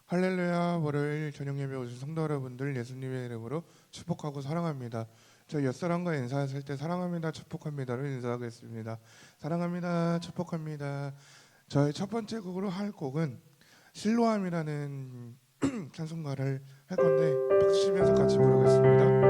할렐루야. 월요일 저녁 예배 오신 성도 여러분들 예수님의 이름으로 축복하고 사랑합니다. 저희 옆사람과 인사하실 때 사랑합니다, 축복합니다로 인사하겠습니다. 사랑합니다, 축복합니다. 저희 첫 번째 곡으로 할 곡은 실로암이라는 찬송가를 할 건데 박수 치면서 같이 부르겠습니다.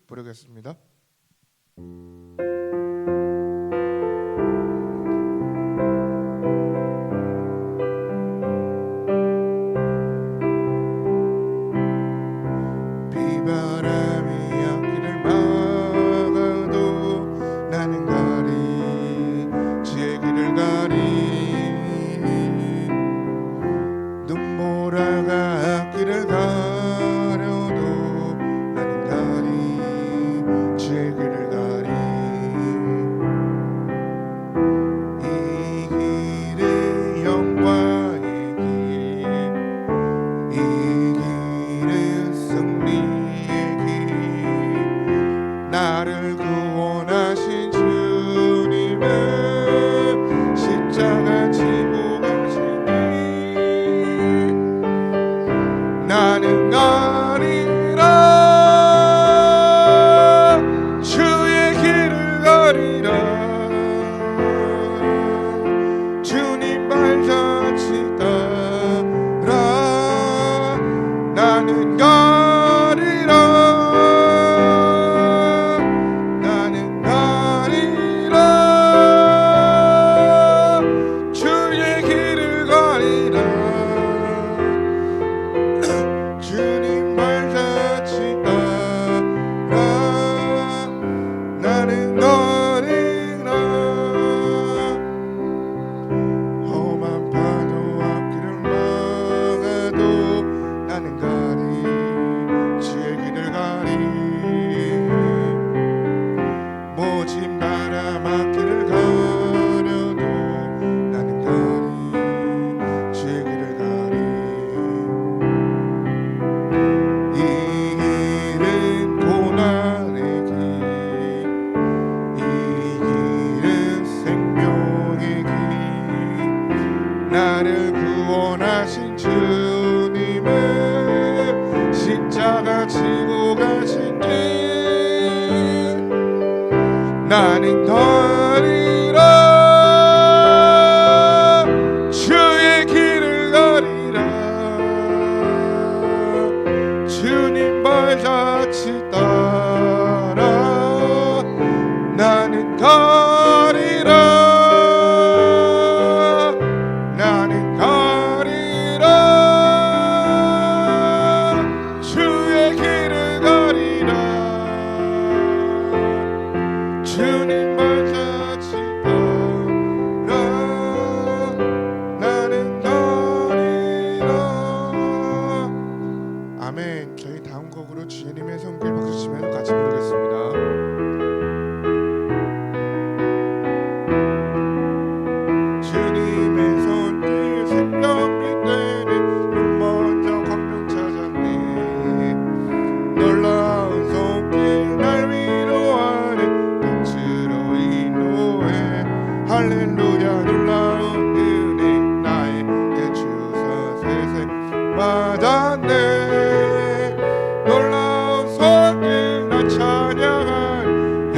부르겠습니다. 비바람이 앞길을 막아도 나는 가리 주의 길을 가리 눈보라가 앞길을 가려도 나는 가리 주의 길을 가리 이 길은 영광의 길 이 길은 승리의 길 나를 구원하신 주님의 십자가 지고 가신 길 나는 가리라 주의 길을 가리라 주님 발자취 따라 나는 가리라 나는 가리라 주의 길을 가리라 주님 발자취 따라 나는 가리라 험한 파도 앞길을 막아도 나는 가리 주의 길을 가리 모진 바람 앞길을 가려도 나는 가리 주의 길을 가리 이 길은 고난의 길 이 길은 생명의 길 나를 구원하신 주님의 십자가 지고 가신 길 나는 가리라 주의 길을 가리라 주님 발자취 따라 나는 가리라 나는 가리라 주의 길을 가리라 주님 발자취 따라 나는 가리라 아멘. 저희 다음 곡으로 주님의 손길 박수 치면서 같이 부르겠습니다. 주님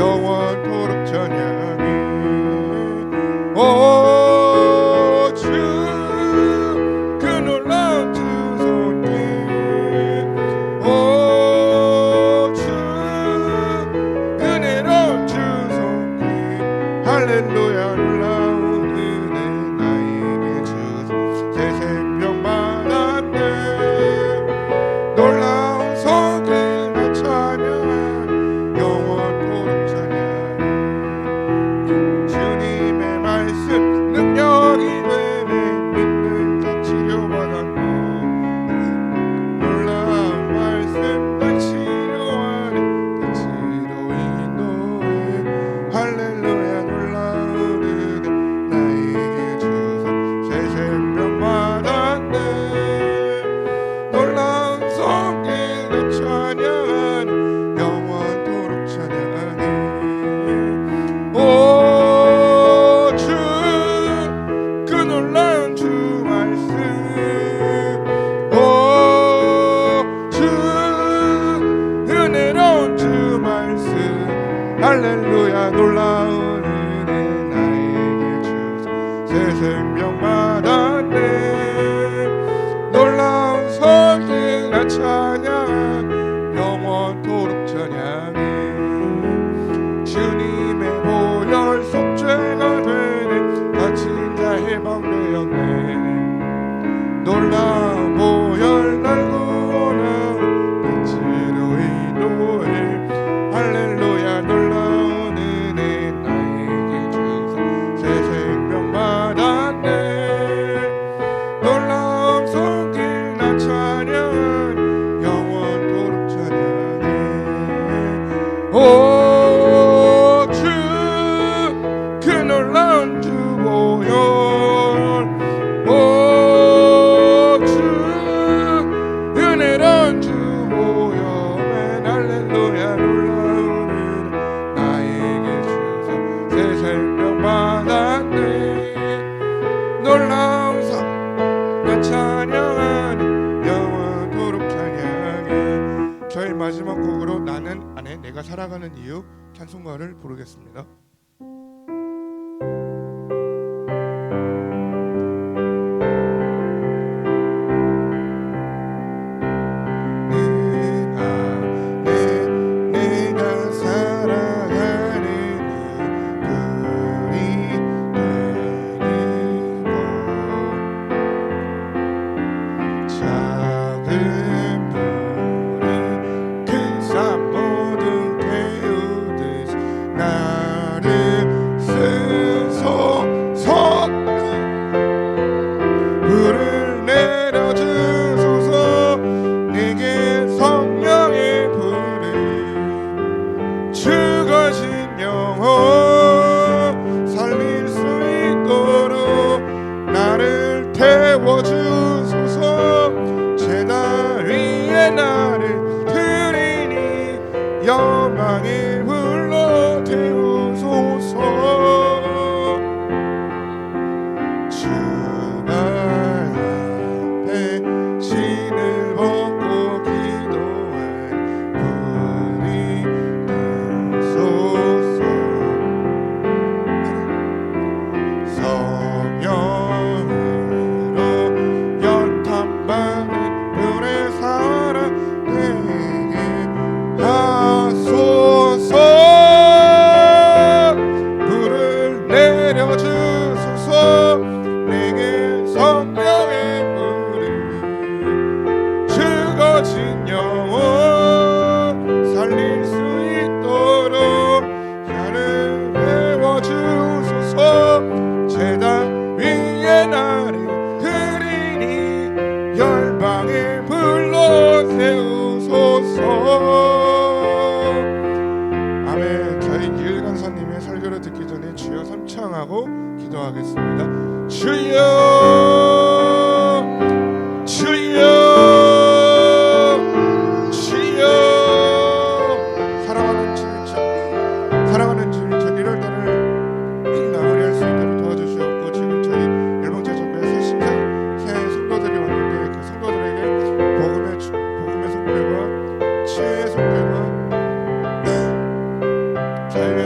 영원토록 찬양해. 오 주 그 놀라운 주 손길, 오 주 은혜로운 주 손길, 할렐루야 놀라운 은혜 나에게 주소. 새 생명마다 내 놀라운 손길 나 찬양해. 영원토록 찬양해. 주님의 말씀 능력이 되네. 믿는 자 치료받았네. 놀라운 말씀 나 치료하네. 빛으로 인도해. 할렐루야 놀라운 은혜 나에게 주소. 새 생명마다 내 놀라운 손길 내 찬양하네. 영원토록 찬양하네. 오 주 그 놀라운 주 말씀, 오 주 은혜로운 주 말씀, 할렐루야 놀라운 은혜 나에게 주소. 새 생명마다 내 놀라운 손길 나 찬양. 영원토록 찬양해. 주님의 보혈 속죄가 되네. 다친 자 해방되었네. 놀라운 보혈 날 구원하고 빛으로 인도해. 할렐루야 놀라운 은혜 나에게 주소. 새 생명마다 내 놀라운 손길 나 찬양. 영원토록 찬양해. 오 주 그 놀라운 주 보혈, 오 주 은혜로운 주 보혈, 할렐루야 놀라운 은혜 나에게 주소. 새 생명마다 내 놀라운 나 찬양하니. 영원토록 찬양해. 저희 마지막 곡으로 나는 안에 내가 살아가는 이유 찬송가를 부르겠습니다. 내 안에 내가 살아가는 이유 작은 불이 큰 산 모두 태우듯이 나를 쓰소서. 불을 내려주소서. 내게 성령의 불을 죽어진 영혼 살릴 수 있도록 나를 태워주소서. 제단 위에 나를 드리니 영광의 불로 태우소서. 주발 앞에 신을 벗고 기도한 불이 등소서. 성령으로 연탄받은 불의 사랑 되게 하소서. 불을 내려주소서. 내게 성령의 불을 죽어진 영혼 살릴 수 있도록 나를 태워주소서. 제단 위에 나를 드리니 열방의 불로 세우소서. 아멘. 저희 이일 강사님의 설교를 듣기 전에 주여 삼창하고 기도하겠습니다. 주여 주여 주여. 사랑하는 주님, 사랑하는 주님, 저 1월달을 마무리할 수 있도록 도와주시옵고, 지금 저희 일봉제 전교회 새 성도들이 왔는데 그 성도들에게 복음의 속죄와 치유의 속죄와 자유의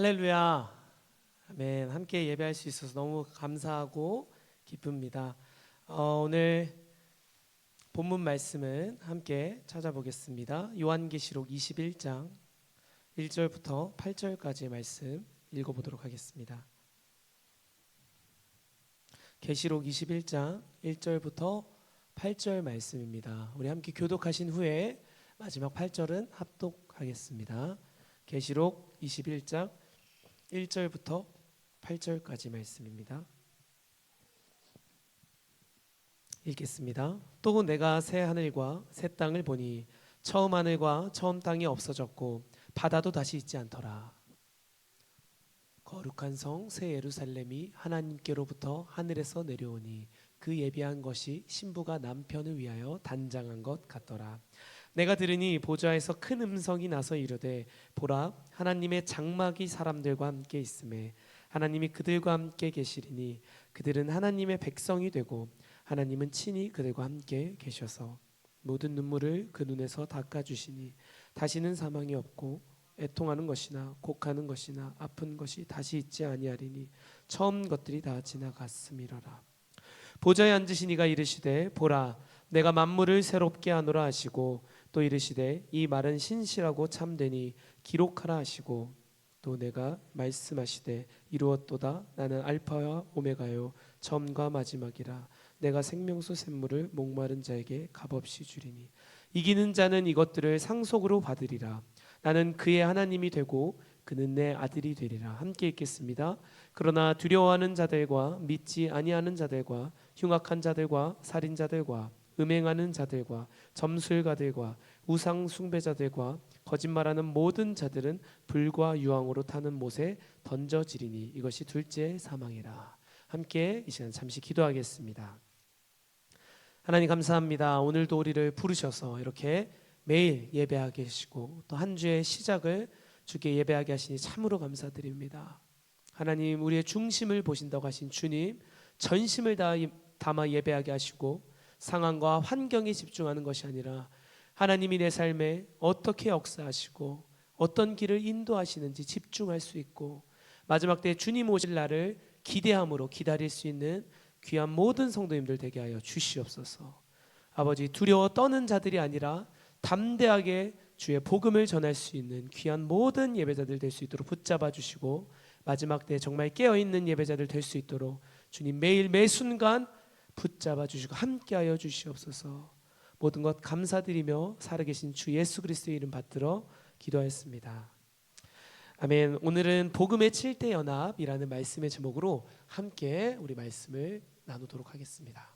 할렐루야. 아멘. 함께 예배할 수 있어서 너무 감사하고 기쁩니다. 오늘 본문 말씀은 함께 찾아보겠습니다. 요한계시록 21장 1절부터 8절까지의 말씀 읽어보도록 하겠습니다. 계시록 21장 1절부터 8절 말씀입니다. 우리 함께 교독하신 후에 마지막 8절은 합독하겠습니다. 계시록 21장 1절부터 8절까지 말씀입니다. 읽겠습니다. 또 내가 새 하늘과 새 땅을 보니 처음 하늘과 처음 땅이 없어졌고 바다도 다시 있지 않더라. 거룩한 성 새 예루살렘이 하나님께로부터 하늘에서 내려오니 그 예비한 것이 신부가 남편을 위하여 단장한 것 같더라. 내가 들으니 보좌에서 큰 음성이 나서 이르되 보라 하나님의 장막이 사람들과 함께 있음에 하나님이 그들과 함께 계시리니 그들은 하나님의 백성이 되고 하나님은 친히 그들과 함께 계셔서 모든 눈물을 그 눈에서 닦아주시니 다시는 사망이 없고 애통하는 것이나 곡하는 것이나 아픈 것이 다시 있지 아니하리니 처음 것들이 다 지나갔음이로라. 보좌에 앉으신 이가 이르시되 보라 내가 만물을 새롭게 하노라 하시고 또 이르시되 이 말은 신실하고 참되니 기록하라 하시고 또 내가 말씀하시되 이루었도다 나는 알파와 오메가요 처음과 마지막이라 내가 생명수 샘물을 목마른 자에게 값없이 주리니 이기는 자는 이것들을 상속으로 받으리라. 나는 그의 하나님이 되고 그는 내 아들이 되리라. 함께 읽겠습니다. 그러나 두려워하는 자들과 믿지 아니하는 자들과 흉악한 자들과 살인자들과 음행하는 자들과 점술가들과 우상 숭배자들과 거짓말하는 모든 자들은 불과 유황으로 타는 못에 던져지리니 이것이 둘째 사망이라. 함께 이 시간 잠시 기도하겠습니다. 하나님 감사합니다. 오늘도 우리를 부르셔서 이렇게 매일 예배하게 하시고 또 한 주의 시작을 주께 예배하게 하시니 참으로 감사드립니다. 하나님 우리의 중심을 보신다고 하신 주님 전심을 담아 예배하게 하시고 상황과 환경에 집중하는 것이 아니라 하나님이 내 삶에 어떻게 역사하시고 어떤 길을 인도하시는지 집중할 수 있고 마지막 때 주님 오실 날을 기대함으로 기다릴 수 있는 귀한 모든 성도님들 되게 하여 주시옵소서. 아버지 두려워 떠는 자들이 아니라 담대하게 주의 복음을 전할 수 있는 귀한 모든 예배자들 될 수 있도록 붙잡아 주시고 마지막 때 정말 깨어있는 예배자들 될 수 있도록 주님 매일 매 순간 붙잡아 주시고 함께하여 주시옵소서. 모든 것 감사드리며 살아계신 주 예수 그리스도의 이름 받들어 기도하였습니다. 아멘. 오늘은 복음의 7대 연합이라는 말씀의 제목으로 함께 우리 말씀을 나누도록 하겠습니다.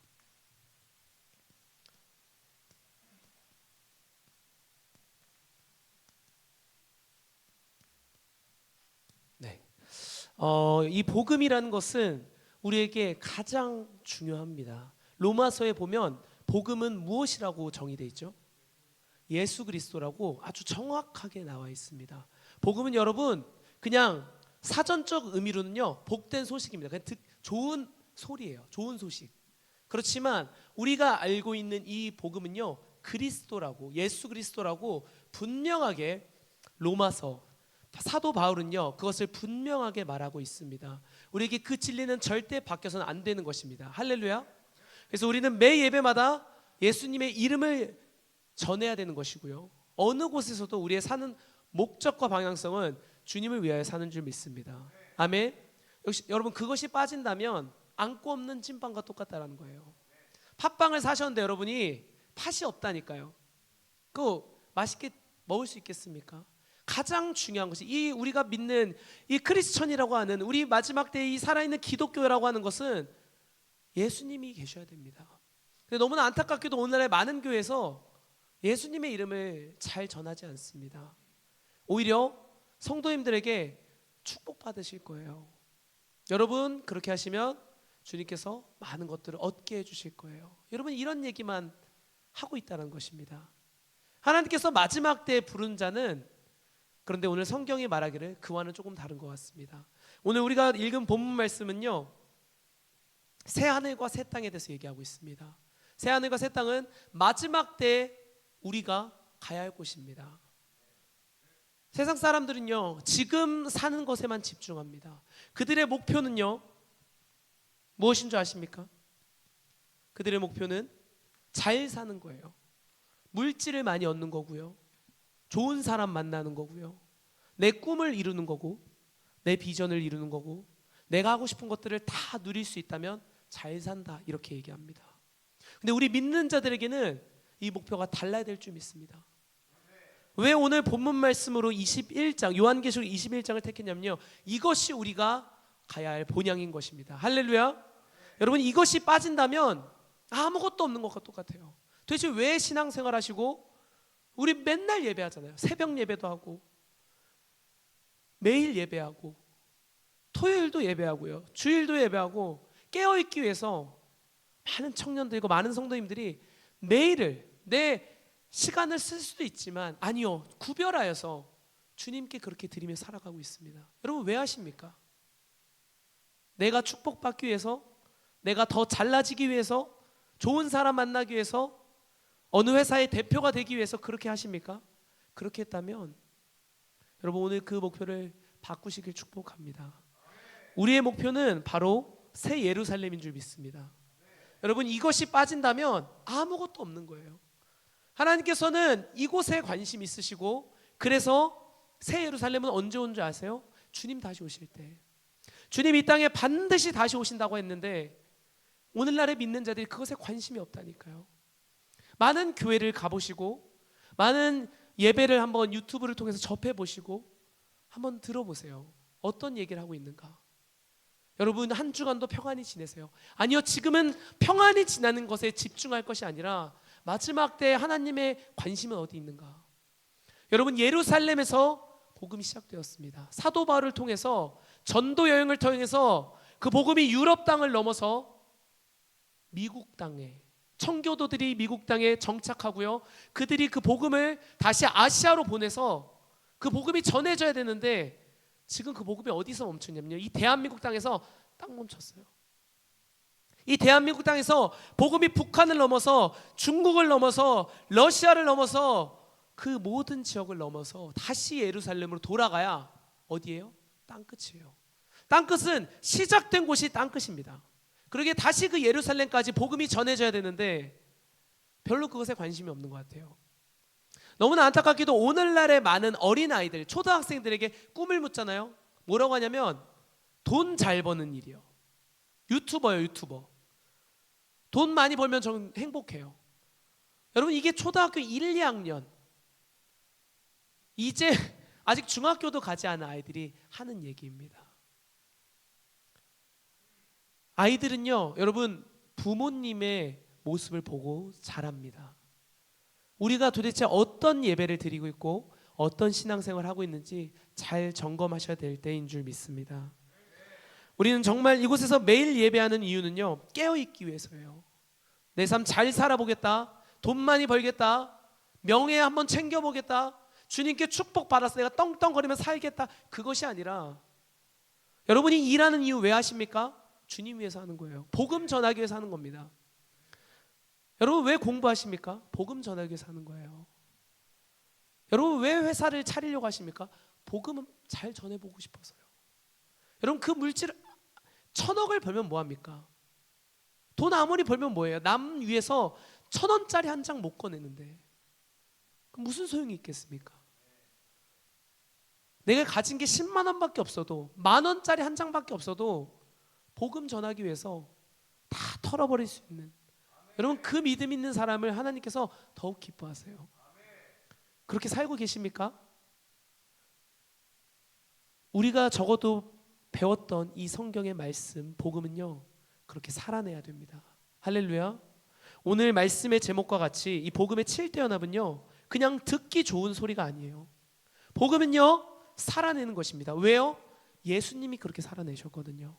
네. 이 복음이라는 것은 우리에게 가장 중요합니다. 로마서에 보면 복음은 무엇이라고 정의되어 있죠? 예수 그리스도라고 아주 정확하게 나와 있습니다. 복음은 여러분 그냥 사전적 의미로는요 복된 소식입니다. 그냥 좋은 소리예요. 좋은 소식. 그렇지만 우리가 알고 있는 이 복음은요 그리스도라고 예수 그리스도라고 분명하게 로마서 사도 바울은요 그것을 분명하게 말하고 있습니다. 우리에게 그 진리는 절대 바뀌어서는 안 되는 것입니다. 할렐루야. 그래서 우리는 매 예배마다 예수님의 이름을 전해야 되는 것이고요 어느 곳에서도 우리의 사는 목적과 방향성은 주님을 위하여 사는 줄 믿습니다. 아멘. 역시 여러분 그것이 빠진다면 안고 없는 찐빵과 똑같다라는 거예요. 팥빵을 사셨는데 여러분이 팥이 없다니까요. 그거 맛있게 먹을 수 있겠습니까? 가장 중요한 것이 이 우리가 믿는 이 크리스천이라고 하는 우리 마지막 때에 이 살아있는 기독교라고 하는 것은 예수님이 계셔야 됩니다. 근데 너무나 안타깝게도 오늘날 많은 교회에서 예수님의 이름을 잘 전하지 않습니다. 오히려 성도님들에게 축복받으실 거예요. 여러분 그렇게 하시면 주님께서 많은 것들을 얻게 해주실 거예요. 여러분 이런 얘기만 하고 있다는 것입니다. 하나님께서 마지막 때에 부른 자는 그런데 오늘 성경이 말하기를 그와는 조금 다른 것 같습니다. 오늘 우리가 읽은 본문 말씀은요 새 하늘과 새 땅에 대해서 얘기하고 있습니다. 새 하늘과 새 땅은 마지막 때 우리가 가야 할 곳입니다. 세상 사람들은요, 지금 사는 것에만 집중합니다. 그들의 목표는요, 무엇인 줄 아십니까? 그들의 목표는 잘 사는 거예요. 물질을 많이 얻는 거고요. 좋은 사람 만나는 거고요. 내 꿈을 이루는 거고, 내 비전을 이루는 거고, 내가 하고 싶은 것들을 다 누릴 수 있다면 잘 산다, 이렇게 얘기합니다. 근데 우리 믿는 자들에게는 이 목표가 달라야 될 줄 믿습니다. 왜 오늘 본문 말씀으로 21장, 요한계시록 21장을 택했냐면요, 이것이 우리가 가야 할 본향인 것입니다. 할렐루야. 여러분, 이것이 빠진다면 아무것도 없는 것과 똑같아요. 도대체 왜 신앙생활 하시고, 우리 맨날 예배하잖아요. 새벽 예배도 하고, 매일 예배하고, 토요일도 예배하고요, 주일도 예배하고, 깨어있기 위해서 많은 청년들과 많은 성도님들이 매일을, 내 시간을 쓸 수도 있지만 아니요, 구별하여서 주님께 그렇게 드리며 살아가고 있습니다. 여러분, 왜 하십니까? 내가 축복받기 위해서, 내가 더 잘나지기 위해서, 좋은 사람 만나기 위해서, 어느 회사의 대표가 되기 위해서 그렇게 하십니까? 그렇게 했다면 여러분, 오늘 그 목표를 바꾸시길 축복합니다. 우리의 목표는 바로 새 예루살렘인 줄 믿습니다. 여러분, 이것이 빠진다면 아무것도 없는 거예요. 하나님께서는 이곳에 관심 있으시고, 그래서 새 예루살렘은 언제 온 줄 아세요? 주님 다시 오실 때. 주님 이 땅에 반드시 다시 오신다고 했는데 오늘날의 믿는 자들이 그것에 관심이 없다니까요. 많은 교회를 가보시고, 많은 예배를 한번 유튜브를 통해서 접해보시고 한번 들어보세요. 어떤 얘기를 하고 있는가? 여러분, 한 주간도 평안히 지내세요? 아니요, 지금은 평안히 지나는 것에 집중할 것이 아니라 마지막 때 하나님의 관심은 어디 있는가? 여러분, 예루살렘에서 복음이 시작되었습니다. 사도 바울을 통해서, 전도 여행을 통해서 그 복음이 유럽 땅을 넘어서 미국 땅에, 청교도들이 미국 땅에 정착하고요, 그들이 그 복음을 다시 아시아로 보내서 그 복음이 전해져야 되는데 지금 그 복음이 어디서 멈췄냐면요, 이 대한민국 땅에서 딱 멈췄어요. 이 대한민국 땅에서 복음이 북한을 넘어서, 중국을 넘어서, 러시아를 넘어서, 그 모든 지역을 넘어서 다시 예루살렘으로 돌아가야 어디예요? 땅끝이에요. 땅끝은 시작된 곳이 땅끝입니다. 그러기에 다시 그 예루살렘까지 복음이 전해져야 되는데 별로 그것에 관심이 없는 것 같아요. 너무나 안타깝게도 오늘날의 많은 어린아이들, 초등학생들에게 꿈을 묻잖아요. 뭐라고 하냐면 돈 잘 버는 일이요. 유튜버요, 유튜버. 돈 많이 벌면 저는 행복해요. 여러분, 이게 초등학교 1, 2학년, 이제 아직 중학교도 가지 않은 아이들이 하는 얘기입니다. 아이들은요, 여러분, 부모님의 모습을 보고 자랍니다. 우리가 도대체 어떤 예배를 드리고 있고 어떤 신앙생활을 하고 있는지 잘 점검하셔야 될 때인 줄 믿습니다. 우리는 정말 이곳에서 매일 예배하는 이유는요, 깨어있기 위해서예요. 내 삶 잘 살아보겠다, 돈 많이 벌겠다, 명예 한번 챙겨보겠다, 주님께 축복받아서 내가 떵떵거리며 살겠다, 그것이 아니라, 여러분이 일하는 이유 왜 하십니까? 주님 위해서 하는 거예요. 복음 전하기 위해서 하는 겁니다. 여러분, 왜 공부하십니까? 복음 전하기 위해서 하는 거예요. 여러분, 왜 회사를 차리려고 하십니까? 복음은 잘 전해보고 싶어서요. 여러분, 그 물질 1,000억을 벌면 뭐합니까? 돈 아무리 벌면 뭐예요? 남 위해서 1,000원짜리 한 장 못 꺼내는데 그럼 무슨 소용이 있겠습니까? 내가 가진 게 10만 원밖에 없어도, 10,000원짜리 한 장밖에 없어도 복음 전하기 위해서 다 털어버릴 수 있는, 여러분, 그 믿음 있는 사람을 하나님께서 더욱 기뻐하세요. 그렇게 살고 계십니까? 우리가 적어도 배웠던 이 성경의 말씀, 복음은요, 그렇게 살아내야 됩니다. 할렐루야. 오늘 말씀의 제목과 같이 이 복음의 7대 연합은요, 그냥 듣기 좋은 소리가 아니에요. 복음은요, 살아내는 것입니다. 왜요? 예수님이 그렇게 살아내셨거든요.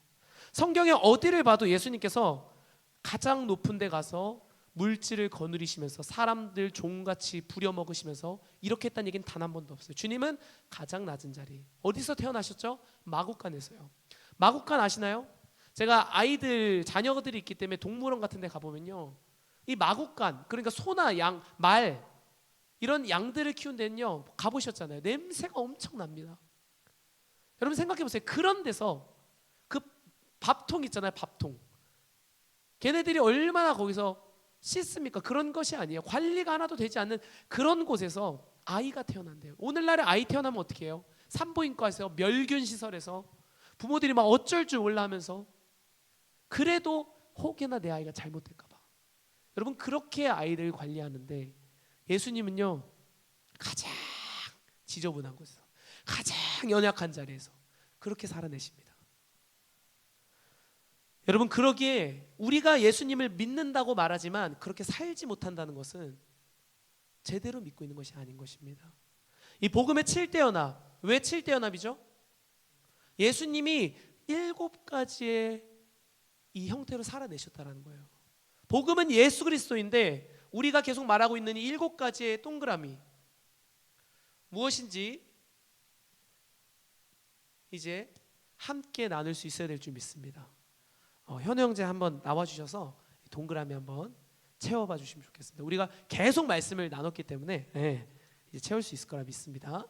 성경에 어디를 봐도 예수님께서 가장 높은 데 가서 물질을 거느리시면서 사람들 종같이 부려먹으시면서 이렇게 했다는 얘기는 단 한 번도 없어요. 주님은 가장 낮은 자리, 어디서 태어나셨죠? 마구간에서요. 마구간 아시나요? 제가 아이들, 자녀들이 있기 때문에 동물원 같은 데 가보면요, 이 마구간, 그러니까 소나 양, 말, 이런 양들을 키운 데는요, 가보셨잖아요. 냄새가 엄청 납니다. 여러분 생각해 보세요. 그런 데서 그 밥통 있잖아요. 밥통. 걔네들이 얼마나 거기서 씻습니까? 그런 것이 아니에요. 관리가 하나도 되지 않는 그런 곳에서 아이가 태어난대요. 오늘날에 아이 태어나면 어떻게 해요? 산부인과에서, 멸균 시설에서 부모들이 막 어쩔 줄 몰라 하면서, 그래도 혹여나 내 아이가 잘못될까 봐. 여러분 그렇게 아이를 관리하는데, 예수님은요 가장 지저분한 곳에서, 가장 연약한 자리에서 그렇게 살아내십니다. 여러분 그러기에 우리가 예수님을 믿는다고 말하지만 그렇게 살지 못한다는 것은 제대로 믿고 있는 것이 아닌 것입니다. 이 복음의 7대 연합, 왜 7대 연합이죠? 예수님이 7가지의 이 형태로 살아내셨다는 거예요. 복음은 예수 그리스도인데 우리가 계속 말하고 있는 이 7가지의 동그라미 무엇인지 이제 함께 나눌 수 있어야 될 줄 믿습니다. 현우 형제 한번 나와주셔서 동그라미 한번 채워봐 주시면 좋겠습니다. 우리가 계속 말씀을 나눴기 때문에 이제 채울 수 있을 거라 믿습니다.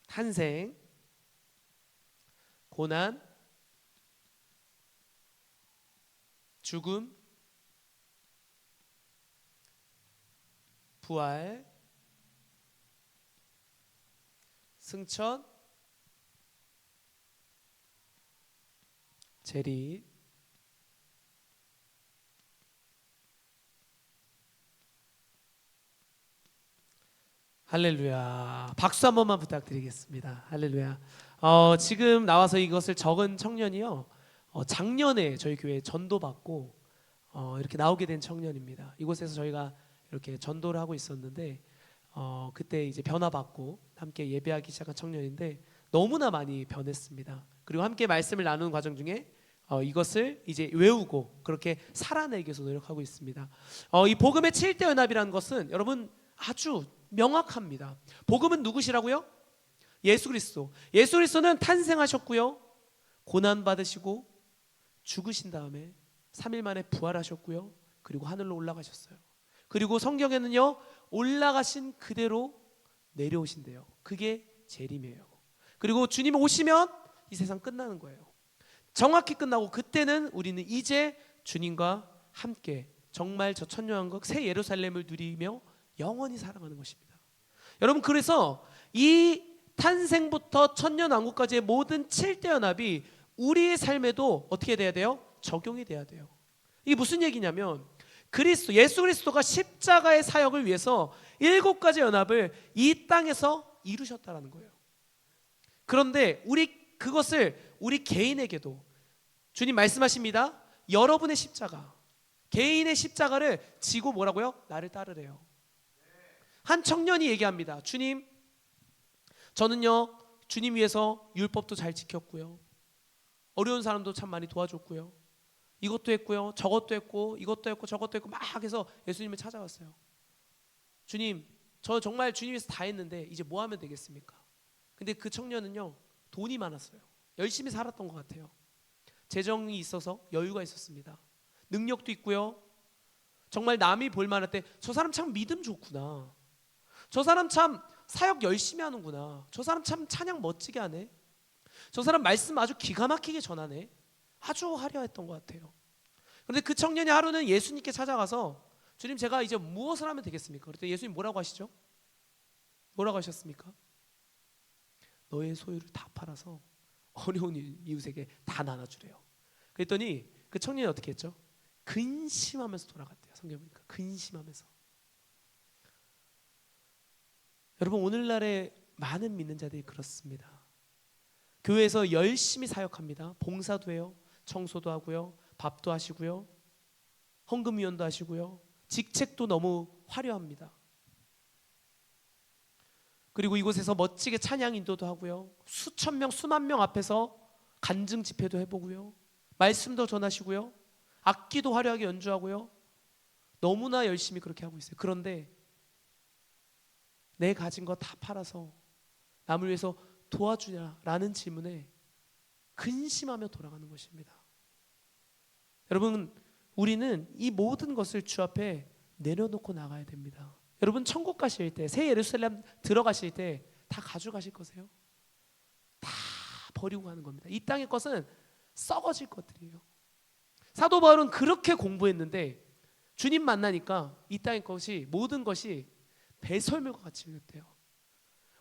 탄생, 고난, 죽음, 부활, 승천, 재림. 할렐루야. 박수 한 번만 부탁드리겠습니다. 할렐루야. 지금 나와서 이것을 적은 청년이요, 작년에 저희 교회에 전도받고 이렇게 나오게 된 청년입니다. 이곳에서 저희가 이렇게 전도를 하고 있었는데 그때 이제 변화받고 함께 예배하기 시작한 청년인데 너무나 많이 변했습니다. 그리고 함께 말씀을 나누는 과정 중에 이것을 이제 외우고 그렇게 살아내기 위해서 노력하고 있습니다. 이 복음의 7대 연합이라는 것은 여러분 아주 명확합니다. 복음은 누구시라고요? 예수 그리스도. 예수 그리스도는 탄생하셨고요, 고난 받으시고 죽으신 다음에 3일 만에 부활하셨고요, 그리고 하늘로 올라가셨어요. 그리고 성경에는요 올라가신 그대로 내려오신대요. 그게 재림이에요. 그리고 주님 오시면 이 세상 끝나는 거예요. 정확히 끝나고 그때는 우리는 이제 주님과 함께 정말 저 천년왕국 새 예루살렘을 누리며 영원히 살아가는 것입니다. 여러분 그래서 이 탄생부터 천년왕국까지의 모든 7대 연합이 우리의 삶에도 어떻게 돼야 돼요? 적용이 돼야 돼요. 이게 무슨 얘기냐면 예수 그리스도가 십자가의 사역을 위해서 7가지 연합을 이 땅에서 이루셨다는 거예요. 그런데 그것을 우리 개인에게도 주님 말씀하십니다. 여러분의 십자가, 개인의 십자가를 지고 뭐라고요? 나를 따르래요. 한 청년이 얘기합니다. 주님, 저는요 주님 위해서 율법도 잘 지켰고요, 어려운 사람도 참 많이 도와줬고요, 이것도 했고요, 저것도 했고, 이것도 했고, 저것도 했고 막 해서 예수님을 찾아왔어요. 주님, 저 정말 주님 위해서 다 했는데 이제 뭐 하면 되겠습니까? 근데 그 청년은요 돈이 많았어요. 열심히 살았던 것 같아요. 재정이 있어서 여유가 있었습니다. 능력도 있고요, 정말 남이 볼만할 때 저 사람 참 믿음 좋구나, 저 사람 참 사역 열심히 하는구나, 저 사람 참 찬양 멋지게 하네, 저 사람 말씀 아주 기가 막히게 전하네, 아주 화려했던 것 같아요. 그런데 그 청년이 하루는 예수님께 찾아가서 주님, 제가 이제 무엇을 하면 되겠습니까? 그랬더니 예수님 뭐라고 하시죠? 뭐라고 하셨습니까? 너의 소유를 다 팔아서 어려운 이웃에게 다 나눠주래요. 그랬더니 그 청년이 어떻게 했죠? 근심하면서 돌아갔대요. 성경 보니까 근심하면서. 여러분 오늘날의 많은 믿는 자들이 그렇습니다. 교회에서 열심히 사역합니다. 봉사도 해요, 청소도 하고요, 밥도 하시고요, 헌금위원도 하시고요, 직책도 너무 화려합니다. 그리고 이곳에서 멋지게 찬양 인도도 하고요, 수천 명 수만 명 앞에서 간증 집회도 해보고요, 말씀도 전하시고요, 악기도 화려하게 연주하고요, 너무나 열심히 그렇게 하고 있어요. 그런데 내 가진 거 다 팔아서 남을 위해서 도와주냐라는 질문에 근심하며 돌아가는 것입니다. 여러분 우리는 이 모든 것을 주 앞에 내려놓고 나가야 됩니다. 여러분 천국 가실 때, 새 예루살렘 들어가실 때 다 가져가실 거세요? 다 버리고 가는 겁니다. 이 땅의 것은 썩어질 것들이에요. 사도 바울은 그렇게 공부했는데 주님 만나니까 이 땅의 것이, 모든 것이 배설물과 같이 느껴요.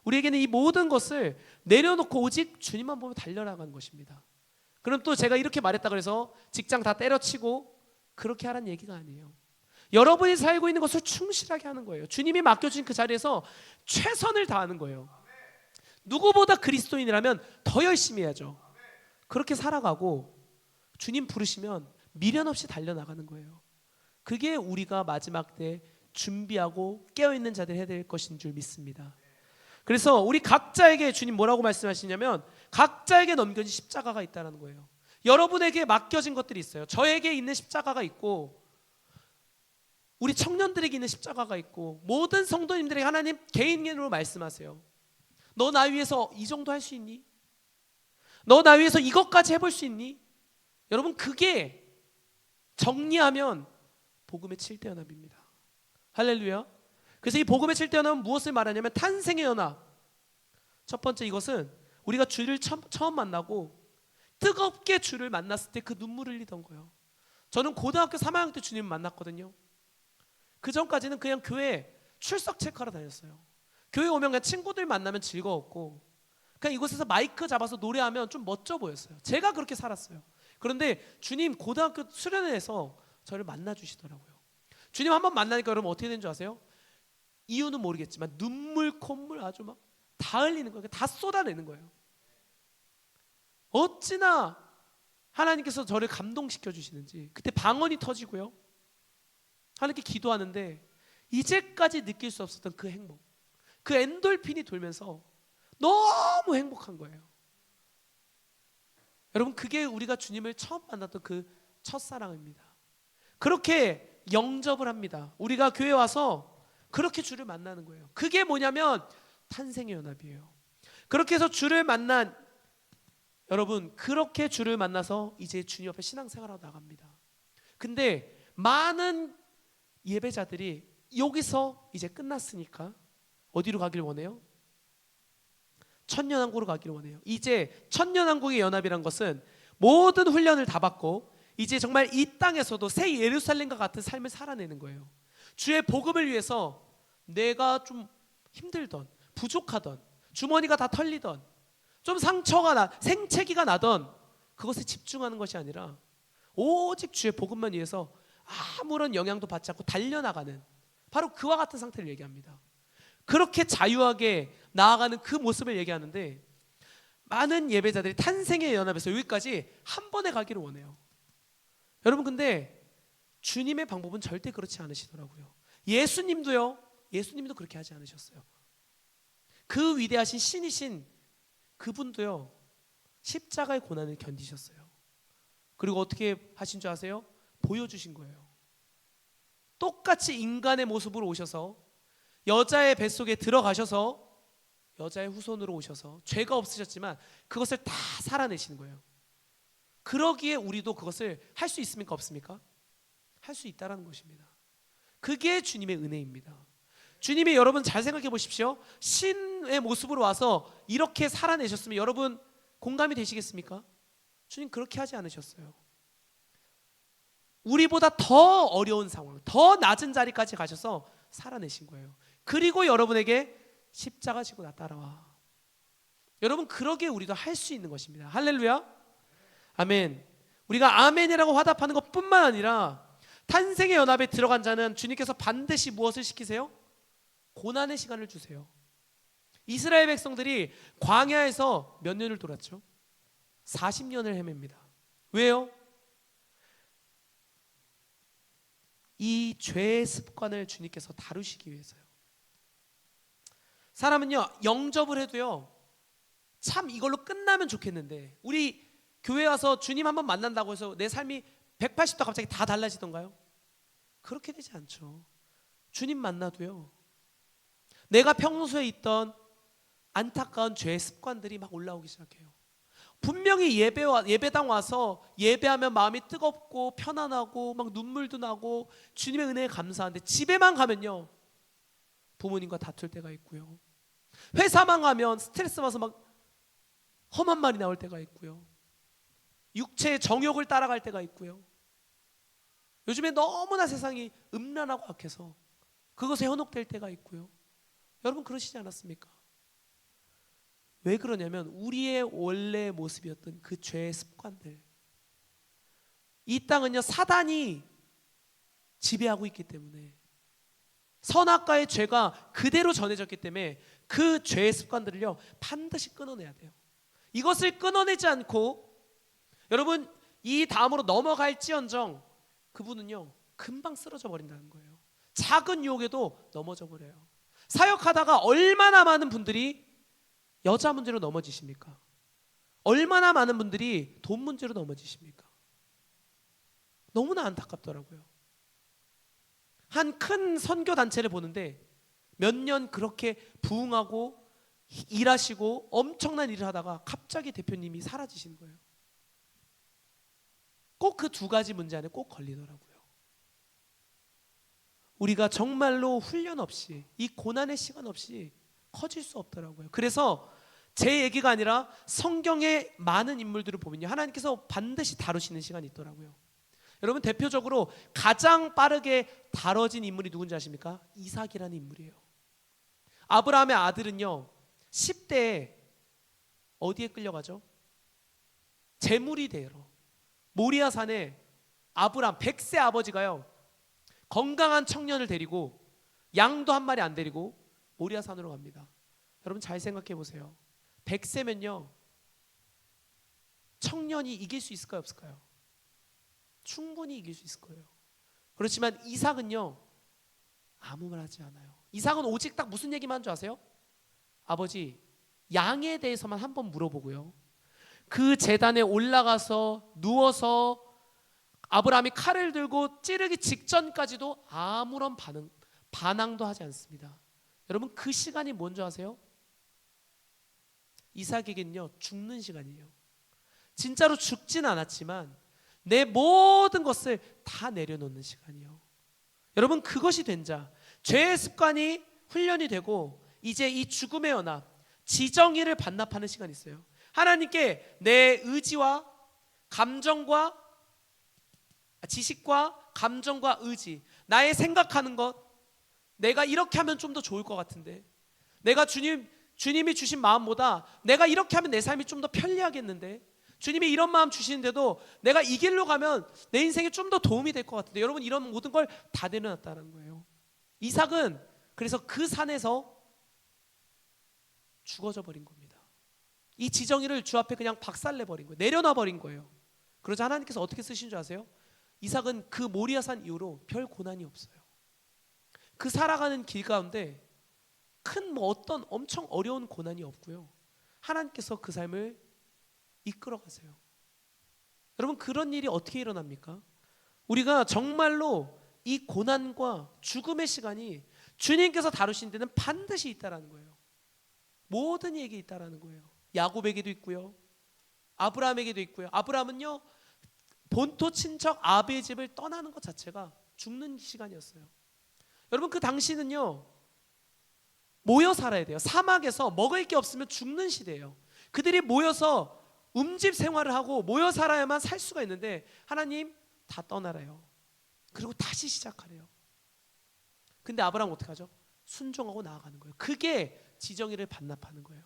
우리에게는 이 모든 것을 내려놓고 오직 주님만 보며 달려나가는 것입니다. 그럼 또 제가 이렇게 말했다 그래서 직장 다 때려치고 그렇게 하라는 얘기가 아니에요. 여러분이 살고 있는 것을 충실하게 하는 거예요. 주님이 맡겨주신 그 자리에서 최선을 다하는 거예요. 누구보다 그리스도인이라면 더 열심히 해야죠. 그렇게 살아가고 주님 부르시면 미련 없이 달려나가는 거예요. 그게 우리가 마지막 때 준비하고 깨어있는 자들이 해야 될 것인 줄 믿습니다. 그래서 우리 각자에게 주님 뭐라고 말씀하시냐면 각자에게 넘겨진 십자가가 있다는 거예요. 여러분에게 맡겨진 것들이 있어요. 저에게 있는 십자가가 있고 우리 청년들에게 있는 십자가가 있고 모든 성도님들에게 하나님 개인으로 말씀하세요. 너 나 위해서 이 정도 할 수 있니? 너 나 위해서 이것까지 해볼 수 있니? 여러분 그게 정리하면 복음의 7대 연합입니다. 할렐루야. 그래서 이 복음의 7대 연합은 무엇을 말하냐면 탄생의 연합. 첫 번째 이것은 우리가 주를 처음 만나고 뜨겁게 주를 만났을 때 그 눈물을 흘리던 거예요. 저는 고등학교 3학년 때 주님을 만났거든요. 그 전까지는 그냥 교회 출석 체크하러 다녔어요. 교회 오면 그냥 친구들 만나면 즐거웠고 그냥 이곳에서 마이크 잡아서 노래하면 좀 멋져 보였어요. 제가 그렇게 살았어요. 그런데 주님 고등학교 수련회에서 저를 만나주시더라고요. 주님 한번 만나니까 여러분 어떻게 되는 줄 아세요? 이유는 모르겠지만 눈물 콧물 아주 막 다 흘리는 거예요. 다 쏟아내는 거예요. 어찌나 하나님께서 저를 감동시켜 주시는지. 그때 방언이 터지고요. 하나님께 기도하는데 이제까지 느낄 수 없었던 그 행복, 그 엔돌핀이 돌면서 너무 행복한 거예요. 여러분 그게 우리가 주님을 처음 만났던 그 첫사랑입니다. 그렇게 영접을 합니다. 우리가 교회 와서 그렇게 주를 만나는 거예요. 그게 뭐냐면 탄생의 연합이에요. 그렇게 해서 주를 만난 여러분, 그렇게 주를 만나서 이제 주님 앞에 신앙생활하고 나갑니다. 근데 많은 예배자들이 여기서 이제 끝났으니까 어디로 가기를 원해요? 천년왕국으로 가기를 원해요. 이제 천년왕국의 연합이란 것은 모든 훈련을 다 받고 이제 정말 이 땅에서도 새 예루살렘과 같은 삶을 살아내는 거예요. 주의 복음을 위해서 내가 좀 힘들던, 부족하던, 주머니가 다 털리던, 좀 상처가 생채기가 나던 그것에 집중하는 것이 아니라 오직 주의 복음만 위해서 아무런 영향도 받지 않고 달려나가는 바로 그와 같은 상태를 얘기합니다. 그렇게 자유하게 나아가는 그 모습을 얘기하는데 많은 예배자들이 탄생의 연합에서 여기까지 한 번에 가기를 원해요. 여러분 근데 주님의 방법은 절대 그렇지 않으시더라고요. 예수님도 그렇게 하지 않으셨어요. 그 위대하신 신이신 그분도요 십자가의 고난을 견디셨어요. 그리고 어떻게 하신 줄 아세요? 보여주신 거예요. 똑같이 인간의 모습으로 오셔서 여자의 뱃속에 들어가셔서 여자의 후손으로 오셔서 죄가 없으셨지만 그것을 다 살아내시는 거예요. 그러기에 우리도 그것을 할 수 있습니까? 없습니까? 할 수 있다라는 것입니다. 그게 주님의 은혜입니다. 주님이 여러분 잘 생각해 보십시오. 신의 모습으로 와서 이렇게 살아내셨으면 여러분 공감이 되시겠습니까? 주님 그렇게 하지 않으셨어요. 우리보다 더 어려운 상황, 더 낮은 자리까지 가셔서 살아내신 거예요. 그리고 여러분에게 십자가 지고 나 따라와. 여러분 그러기에 우리도 할 수 있는 것입니다. 할렐루야. 아멘. 우리가 아멘이라고 화답하는 것뿐만 아니라 탄생의 연합에 들어간 자는 주님께서 반드시 무엇을 시키세요? 고난의 시간을 주세요. 이스라엘 백성들이 광야에서 몇 년을 돌았죠? 40년을 헤맵니다. 왜요? 이 죄의 습관을 주님께서 다루시기 위해서요. 사람은요 영접을 해도요 참 이걸로 끝나면 좋겠는데 우리 교회 와서 주님 한번 만난다고 해서 내 삶이 180도 갑자기 다 달라지던가요? 그렇게 되지 않죠. 주님 만나도요 내가 평소에 있던 안타까운 죄의 습관들이 막 올라오기 시작해요. 분명히 예배당 와서 예배하면 마음이 뜨겁고 편안하고 막 눈물도 나고 주님의 은혜에 감사한데 집에만 가면요 부모님과 다툴 때가 있고요. 회사만 가면 스트레스 받아서 막 험한 말이 나올 때가 있고요. 육체의 정욕을 따라갈 때가 있고요. 요즘에 너무나 세상이 음란하고 악해서 그것에 현혹될 때가 있고요. 여러분 그러시지 않았습니까? 왜 그러냐면 우리의 원래 모습이었던 그 죄의 습관들, 이 땅은요 사단이 지배하고 있기 때문에, 선악과의 죄가 그대로 전해졌기 때문에 그 죄의 습관들을요 반드시 끊어내야 돼요. 이것을 끊어내지 않고 여러분 이 다음으로 넘어갈지언정 그분은요 금방 쓰러져 버린다는 거예요. 작은 유혹에도 넘어져 버려요. 사역하다가 얼마나 많은 분들이 여자 문제로 넘어지십니까? 얼마나 많은 분들이 돈 문제로 넘어지십니까? 너무나 안타깝더라고요. 한 큰 선교 단체를 보는데 몇 년 그렇게 부흥하고 일하시고 엄청난 일을 하다가 갑자기 대표님이 사라지시는 거예요. 꼭 그 두 가지 문제 안에 꼭 걸리더라고요. 우리가 정말로 훈련 없이, 이 고난의 시간 없이 커질 수 없더라고요. 그래서 제 얘기가 아니라 성경의 많은 인물들을 보면요 하나님께서 반드시 다루시는 시간이 있더라고요. 여러분 대표적으로 가장 빠르게 다뤄진 인물이 누군지 아십니까? 이삭이라는 인물이에요. 아브라함의 아들은요 10대에 어디에 끌려가죠? 제물이 되러 모리아산에 아브라함 100세 아버지가요 건강한 청년을 데리고 양도 한 마리 안 데리고 모리아산으로 갑니다. 여러분 잘 생각해 보세요. 100세면요 청년이 이길 수 있을까요 없을까요? 충분히 이길 수 있을 거예요. 그렇지만 이삭은요 아무 말 하지 않아요. 이삭은 오직 딱 무슨 얘기만 한 줄 아세요? 아버지 양에 대해서만 한번 물어보고요, 그 제단에 올라가서 누워서 아브라함이 칼을 들고 찌르기 직전까지도 아무런 반항도 하지 않습니다. 여러분 그 시간이 뭔지 아세요? 이삭에게는요 죽는 시간이에요. 진짜로 죽진 않았지만 내 모든 것을 다 내려놓는 시간이요. 여러분 그것이 된 자, 죄의 습관이 훈련이 되고 이제 이 죽음의 연합, 지정의를 반납하는 시간이 있어요. 하나님께 내 의지와 감정과 지식과 감정과 의지, 나의 생각하는 것, 내가 이렇게 하면 좀 더 좋을 것 같은데, 내가 주님이 주신 마음보다 내가 이렇게 하면 내 삶이 좀 더 편리하겠는데, 주님이 이런 마음 주시는데도 내가 이 길로 가면 내 인생에 좀 더 도움이 될 것 같은데, 여러분 이런 모든 걸 다 내려놨다는 거예요. 이삭은 그래서 그 산에서 죽어져 버린 겁니다. 이 지정의를 주 앞에 그냥 박살내버린 거예요. 내려놔 버린 거예요. 그러자 하나님께서 어떻게 쓰신 줄 아세요? 이삭은 그 모리아산 이후로 별 고난이 없어요. 그 살아가는 길 가운데 큰 어떤 엄청 어려운 고난이 없고요, 하나님께서 그 삶을 이끌어 가세요. 여러분 그런 일이 어떻게 일어납니까? 우리가 정말로 이 고난과 죽음의 시간이 주님께서 다루신 데는 반드시 있다라는 거예요. 모든 이에게 있다라는 거예요. 야곱에게도 있고요, 아브라함에게도 있고요. 아브라함은요 본토 친척 아비의 집을 떠나는 것 자체가 죽는 시간이었어요. 여러분 그 당시는요 모여 살아야 돼요. 사막에서 먹을 게 없으면 죽는 시대예요. 그들이 모여서 움집 생활을 하고 모여 살아야만 살 수가 있는데 하나님 다 떠나래요. 그리고 다시 시작하래요. 근데 아브라함은 어떻게 하죠? 순종하고 나아가는 거예요. 그게 지정의를 반납하는 거예요.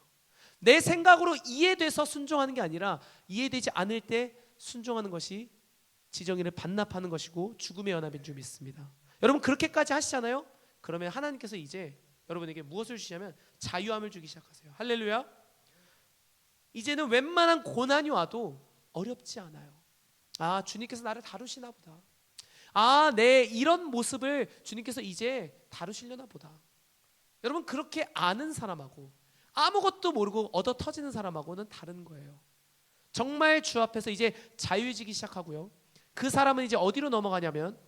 내 생각으로 이해돼서 순종하는 게 아니라 이해되지 않을 때 순종하는 것이 지정의를 반납하는 것이고 죽음의 연합인 줄 믿습니다. 여러분 그렇게까지 하시잖아요? 그러면 하나님께서 이제 여러분에게 무엇을 주시냐면 자유함을 주기 시작하세요. 할렐루야. 이제는 웬만한 고난이 와도 어렵지 않아요. 아 주님께서 나를 다루시나 보다. 아 내 이런 모습을 주님께서 이제 다루시려나 보다. 여러분 그렇게 아는 사람하고 아무것도 모르고 얻어 터지는 사람하고는 다른 거예요. 정말 주 앞에서 이제 자유해지기 시작하고요, 그 사람은 이제 어디로 넘어가냐면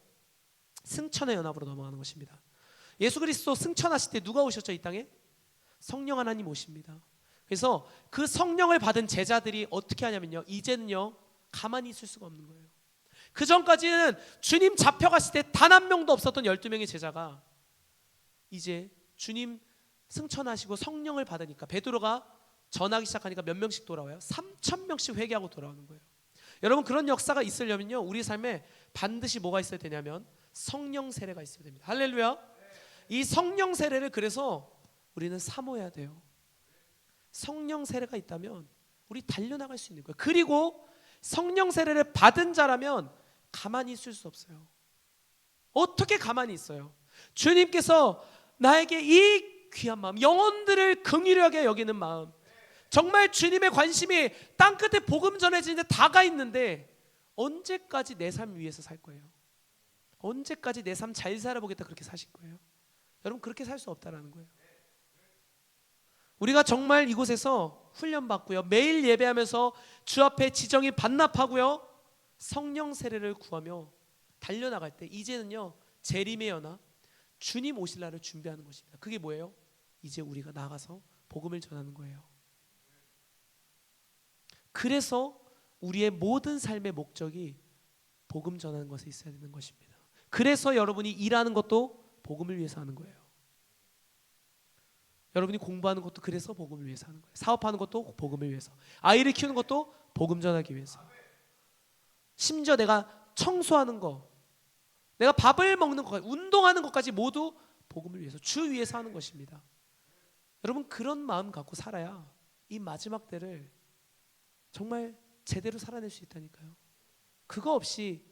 승천의 연합으로 넘어가는 것입니다. 예수 그리스도 승천하실 때 누가 오셨죠? 이 땅에 성령 하나님 오십니다. 그래서 그 성령을 받은 제자들이 어떻게 하냐면요, 이제는요 가만히 있을 수가 없는 거예요. 그 전까지는 주님 잡혀갔을 때 단 한 명도 없었던 12명의 제자가 이제 주님 승천하시고 성령을 받으니까 베드로가 전하기 시작하니까 몇 명씩 돌아와요? 3,000명씩 회개하고 돌아오는 거예요. 여러분, 그런 역사가 있으려면요 우리 삶에 반드시 뭐가 있어야 되냐면 성령 세례가 있어야 됩니다. 할렐루야. 이 성령 세례를 그래서 우리는 사모해야 돼요. 성령 세례가 있다면 우리 달려나갈 수 있는 거예요. 그리고 성령 세례를 받은 자라면 가만히 있을 수 없어요. 어떻게 가만히 있어요? 주님께서 나에게 이 귀한 마음, 영혼들을 긍휼하게 여기는 마음, 정말 주님의 관심이 땅끝에 복음 전해지는데 다가 있는데 언제까지 내 삶 위해서 살 거예요? 언제까지 내 삶 잘 살아보겠다 그렇게 사실 거예요? 여러분, 그렇게 살 수 없다라는 거예요. 우리가 정말 이곳에서 훈련받고요, 매일 예배하면서 주 앞에 지정이 반납하고요, 성령 세례를 구하며 달려나갈 때 이제는요 재림의 연화, 주님 오실 날을 준비하는 것입니다. 그게 뭐예요? 이제 우리가 나가서 복음을 전하는 거예요. 그래서 우리의 모든 삶의 목적이 복음 전하는 것에 있어야 되는 것입니다. 그래서 여러분이 일하는 것도 복음을 위해서 하는 거예요. 여러분이 공부하는 것도 그래서 복음을 위해서 하는 거예요. 사업하는 것도 복음을 위해서, 아이를 키우는 것도 복음 전하기 위해서. 심지어 내가 청소하는 거, 내가 밥을 먹는 것까지, 운동하는 것까지 모두 복음을 위해서, 주 위해서 하는 것입니다. 여러분, 그런 마음 갖고 살아야 이 마지막 때를 정말 제대로 살아낼 수 있다니까요. 그거 없이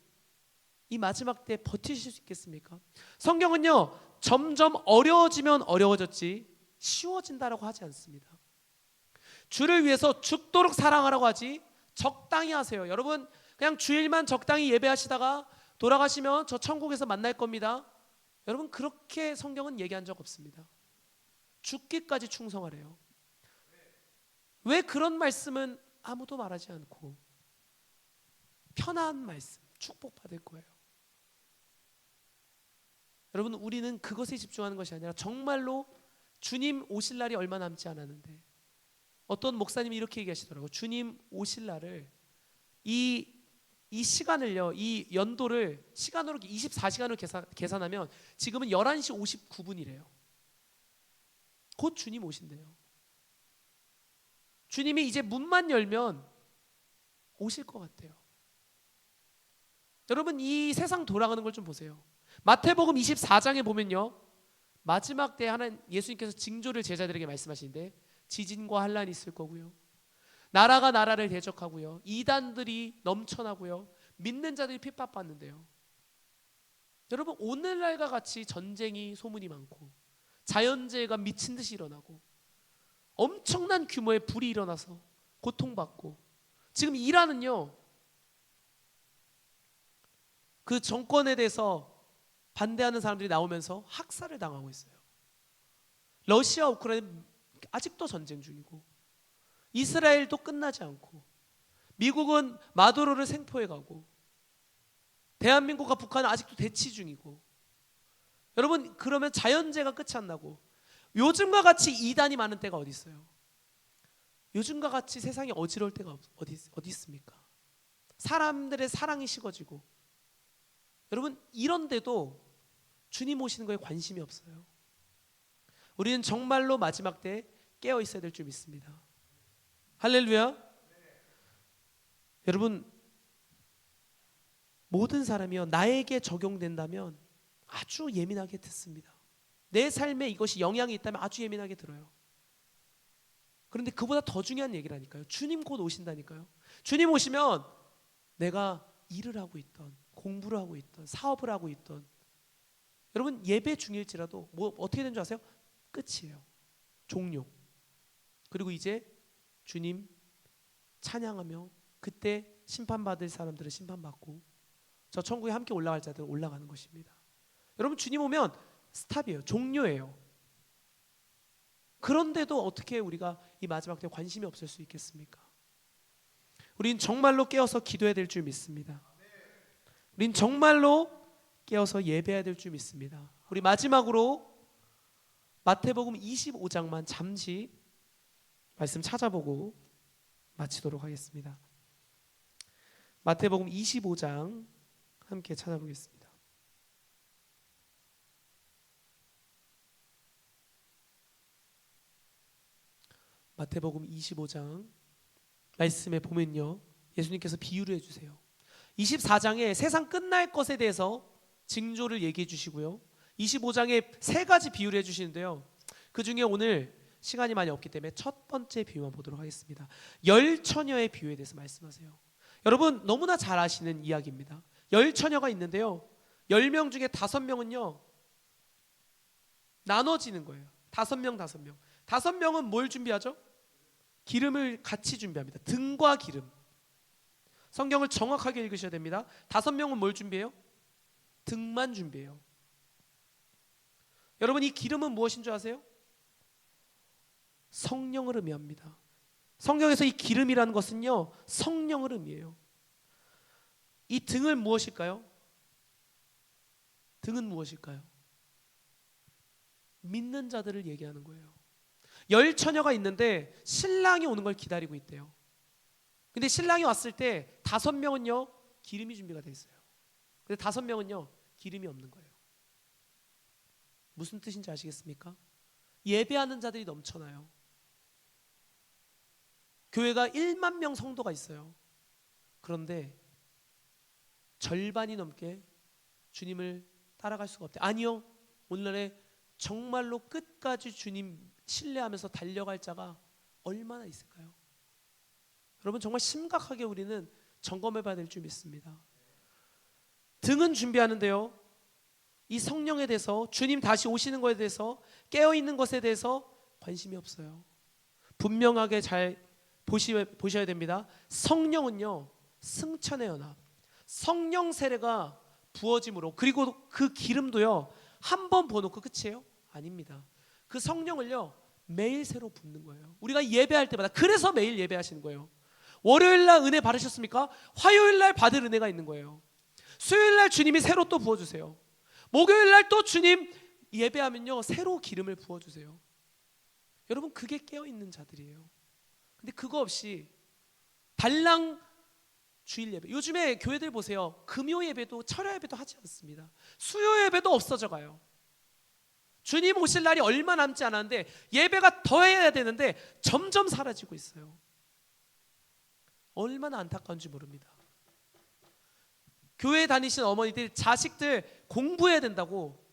이 마지막 때 버티실 수 있겠습니까? 성경은요 점점 어려워지면 어려워졌지 쉬워진다라고 하지 않습니다. 주를 위해서 죽도록 사랑하라고 하지 적당히 하세요. 여러분, 그냥 주일만 적당히 예배하시다가 돌아가시면 저 천국에서 만날 겁니다. 여러분, 그렇게 성경은 얘기한 적 없습니다. 죽기까지 충성하래요. 왜 그런 말씀은 아무도 말하지 않고 편한 말씀, 축복받을 거예요. 여러분, 우리는 그것에 집중하는 것이 아니라 정말로 주님 오실 날이 얼마 남지 않았는데, 어떤 목사님이 이렇게 얘기하시더라고요. 주님 오실 날을 이 시간을요, 이 연도를 시간으로 24시간을 계산하면 지금은 11시 59분이래요. 곧 주님 오신대요. 주님이 이제 문만 열면 오실 것 같아요. 여러분, 이 세상 돌아가는 걸 좀 보세요. 마태복음 24장에 보면요, 마지막 때 하나님 예수님께서 징조를 제자들에게 말씀하시는데 지진과 환란이 있을 거고요, 나라가 나라를 대적하고요, 이단들이 넘쳐나고요, 믿는 자들이 핍박받는데요. 여러분, 오늘날과 같이 전쟁이 소문이 많고 자연재해가 미친 듯이 일어나고 엄청난 규모의 불이 일어나서 고통받고, 지금 이란은요 그 정권에 대해서 반대하는 사람들이 나오면서 학살을 당하고 있어요. 러시아 우크라이나 아직도 전쟁 중이고, 이스라엘도 끝나지 않고, 미국은 마두로를 생포해 가고, 대한민국과 북한은 아직도 대치 중이고. 여러분, 그러면 자연재해가 끝이 안 나고 요즘과 같이 이단이 많은 때가 어디 있어요? 요즘과 같이 세상이 어지러울 때가 어디 있습니까? 사람들의 사랑이 식어지고. 여러분, 이런데도 주님 오시는 거에 관심이 없어요. 우리는 정말로 마지막 때 깨어 있어야 될 줄 믿습니다. 할렐루야. 여러분, 모든 사람이요 나에게 적용된다면 아주 예민하게 듣습니다. 내 삶에 이것이 영향이 있다면 아주 예민하게 들어요. 그런데 그보다 더 중요한 얘기라니까요. 주님 곧 오신다니까요. 주님 오시면 내가 일을 하고 있던, 공부를 하고 있던, 사업을 하고 있던, 여러분 예배 중일지라도 뭐 어떻게 되는 줄 아세요? 끝이에요. 종료. 그리고 이제 주님 찬양하며 그때 심판받을 사람들은 심판받고 저 천국에 함께 올라갈 자들은 올라가는 것입니다. 여러분, 주님 오면 스탑이에요. 종료예요. 그런데도 어떻게 우리가 이 마지막 때 관심이 없을 수 있겠습니까? 우린 정말로 깨어서 기도해야 될 줄 믿습니다. 우린 정말로 깨어서 예배해야 될 줄 믿습니다. 우리 마지막으로 마태복음 25장만 잠시 말씀 찾아보고 마치도록 하겠습니다. 마태복음 25장 함께 찾아보겠습니다. 마태복음 25장 말씀에 보면요, 예수님께서 비유를 해주세요. 24장에 세상 끝날 것에 대해서 징조를 얘기해 주시고요, 25장에 세 가지 비유를 해주시는데요, 그 중에 오늘 시간이 많이 없기 때문에 첫 번째 비유만 보도록 하겠습니다. 열 처녀의 비유에 대해서 말씀하세요. 여러분 너무나 잘 아시는 이야기입니다. 열 처녀가 있는데요, 10명 중에 5명은요 나눠지는 거예요. 5명 5명. 5명은 뭘 준비하죠? 기름을 같이 준비합니다. 등과 기름. 성경을 정확하게 읽으셔야 됩니다. 5명은 뭘 준비해요? 등만 준비해요. 여러분 이 기름은 무엇인 줄 아세요? 성령을 의미합니다. 성경에서 이 기름이라는 것은요 성령을 의미해요. 이 등은 무엇일까요? 등은 무엇일까요? 믿는 자들을 얘기하는 거예요. 열 처녀가 있는데 신랑이 오는 걸 기다리고 있대요. 근데 신랑이 왔을 때 5명은요 기름이 준비가 돼 있어요. 근데 5명은요 기름이 없는 거예요. 무슨 뜻인지 아시겠습니까? 예배하는 자들이 넘쳐나요. 교회가 1만 명 성도가 있어요. 그런데 절반이 넘게 주님을 따라갈 수가 없대요. 아니요, 오늘날에 정말로 끝까지 주님 신뢰하면서 달려갈 자가 얼마나 있을까요? 여러분 정말 심각하게 우리는 점검해 봐야 될 줄 믿습니다. 등은 준비하는데요, 이 성령에 대해서, 주님 다시 오시는 것에 대해서, 깨어있는 것에 대해서 관심이 없어요. 분명하게 잘 보셔야 됩니다. 성령은요 승천의 연합, 성령 세례가 부어짐으로, 그리고 그 기름도요 한 번 부어놓고 끝이에요? 아닙니다. 그 성령을요 매일 새로 붓는 거예요. 우리가 예배할 때마다. 그래서 매일 예배하시는 거예요. 월요일날 은혜 받으셨습니까? 화요일날 받을 은혜가 있는 거예요. 수요일날 주님이 새로 또 부어주세요. 목요일날 또 주님 예배하면요 새로 기름을 부어주세요. 여러분 그게 깨어있는 자들이에요. 근데 그거 없이 달랑 주일 예배, 요즘에 교회들 보세요, 금요 예배도 철야 예배도 하지 않습니다. 수요 예배도 없어져 가요. 주님 오실 날이 얼마 남지 않았는데 예배가 더 해야 되는데 점점 사라지고 있어요. 얼마나 안타까운지 모릅니다. 교회 다니시는 어머니들 자식들 공부해야 된다고,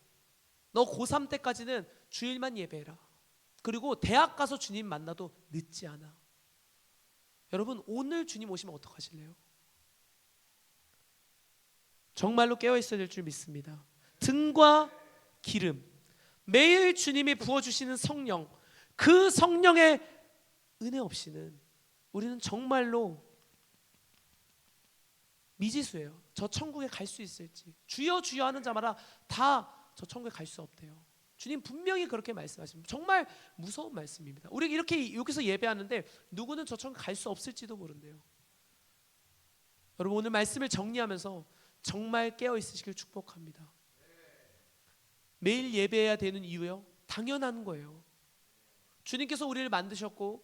너 고3 때까지는 주일만 예배해라, 그리고 대학 가서 주님 만나도 늦지 않아. 여러분 오늘 주님 오시면 어떡하실래요? 정말로 깨어있어야 될 줄 믿습니다. 등과 기름, 매일 주님이 부어주시는 성령, 그 성령의 은혜 없이는 우리는 정말로 미지수예요. 저 천국에 갈 수 있을지, 주여 주여 하는 자마다 다 저 천국에 갈 수 없대요. 주님 분명히 그렇게 말씀하십니다. 정말 무서운 말씀입니다. 우리 이렇게 여기서 예배하는데 누구는 저 천국 갈 수 없을지도 모른대요. 여러분 오늘 말씀을 정리하면서 정말 깨어 있으시길 축복합니다. 매일 예배해야 되는 이유요? 당연한 거예요. 주님께서 우리를 만드셨고,